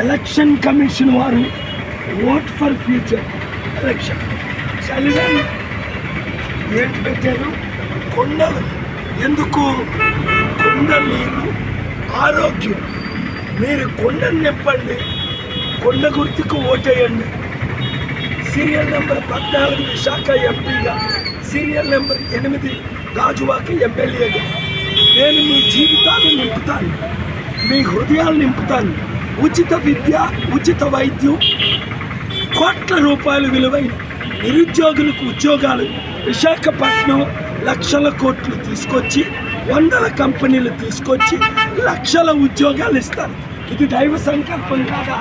Election commission వారు vote for future election చలివేంద్ర ఏంటి పెట్టారు? కొండలు. ఎందుకు? కొండ నీరు ఆరోగ్యం. మీరు కొండను నింపండి, కొండ గుర్తుకు ఓటేయండి. సీరియల్ నెంబర్ 14 విశాఖ ఎంపీగా, సీరియల్ నెంబర్ 8 గాజువాక ఎమ్మెల్యేగా నేను మీ జీవితాలు నింపుతాను, మీ హృదయాలు నింపుతాను. ఉచిత విద్య, ఉచిత వైద్యం, కోట్ల రూపాయలు విలువైన నిరుద్యోగులకు ఉద్యోగాలు, విశాఖపట్నం లక్షల కోట్లు తీసుకొచ్చి, వందల కంపెనీలు తీసుకొచ్చి లక్షల ఉద్యోగాలు ఇస్తారు. ఇది దైవ సంకల్పం కాదా?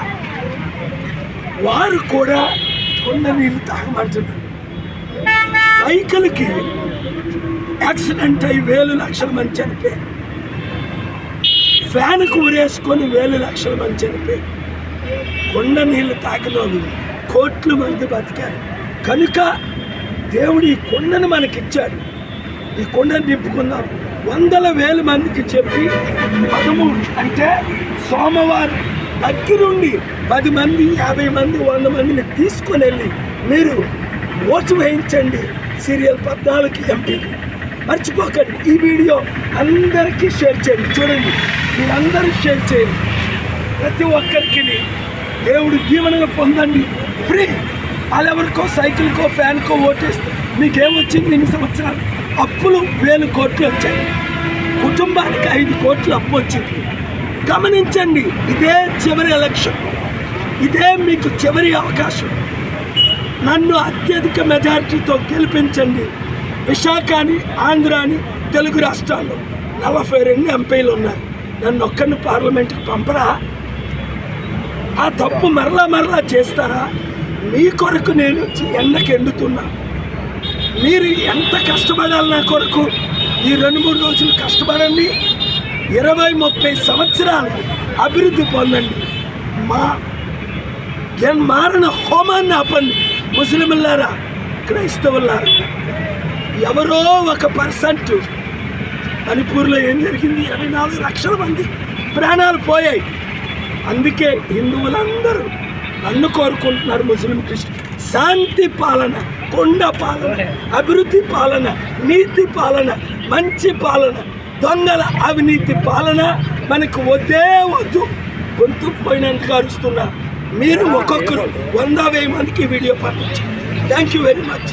వారు కూడా కొండ నీళ్ళు తాగమంటున్నారు. సైకిల్కి యాక్సిడెంట్ అయి వేలు లక్షల మంది చనిపోయారు. ఫ్యాన్కు ఊరేసుకొని వేలు లక్షల మంది చనిపోయారు. కొండ నీళ్ళు తాగినోళ్ళు కోట్ల మంది బతికారు. కనుక దేవుడు ఈ కొండను మనకిచ్చాడు. ఈ కొండను నింపుకుందాం. వందల వేల మందికి చెప్పి 13 అంటే సోమవారం దగ్గరుండి 10 మంది, 50 మంది, 100 మందిని తీసుకొని వెళ్ళి మీరు ఓటు వేయించండి. సీరియల్ 14 ఎంపీకి మర్చిపోకండి. ఈ వీడియో అందరికీ షేర్ చేయండి. చూడండి, మీరందరూ షేర్ చేయండి. ప్రతి ఒక్కరికి దేవుడు దీవెనలు పొందండి. ఫ్రీ. వాళ్ళెవరికో సైకిల్కో ఫ్యాన్కో ఓటేస్తే మీకేమొచ్చింది? 2 సంవత్సరాలు అప్పులు 1000 కోట్లు వచ్చాయి. కుటుంబానికి 5 కోట్లు అప్పు వచ్చింది. గమనించండి, ఇదే చివరి ఎలక్షన్, ఇదే మీకు చివరి అవకాశం. నన్ను అత్యధిక మెజారిటీతో గెలిపించండి. విశాఖని, ఆంధ్రాని, తెలుగు రాష్ట్రాల్లో 42 ఎంపీలు ఉన్నారు. నన్ను ఒక్కరిని పార్లమెంట్కి పంపరా? ఆ తప్పు మరలా చేస్తారా? మీ కొరకు నేను వచ్చి ఎండకి ఎండుతున్నా. మీరు ఎంత కష్టపడాలి నా కొరకు? ఈ 2-3 రోజులు కష్టపడండి. 20-30 సంవత్సరాలు అభివృద్ధి పొందండి. మారణ హోమాన్ని ఆపండి. ముస్లింలారా, క్రైస్తవులారా, ఎవరో 1% మణిపూర్లో ఏం జరిగింది? 24 లక్షల మంది ప్రాణాలు పోయాయి. అందుకే హిందువులందరూ నన్ను కోరుకుంటున్నారు. ముస్లిం, క్రిస్టియన్ శాంతి పాలన, కొండ పాలన, అభివృద్ధి పాలన, నీతి పాలన, మంచి పాలన. దొంగల అవినీతి పాలన మనకు వద్దే వద్దు. గొంతు పోయినంతగా అరుస్తున్నా. మీరు ఒక్కొక్కరు 100-1000 మందికి వీడియో పంపించండి. Thank you very much.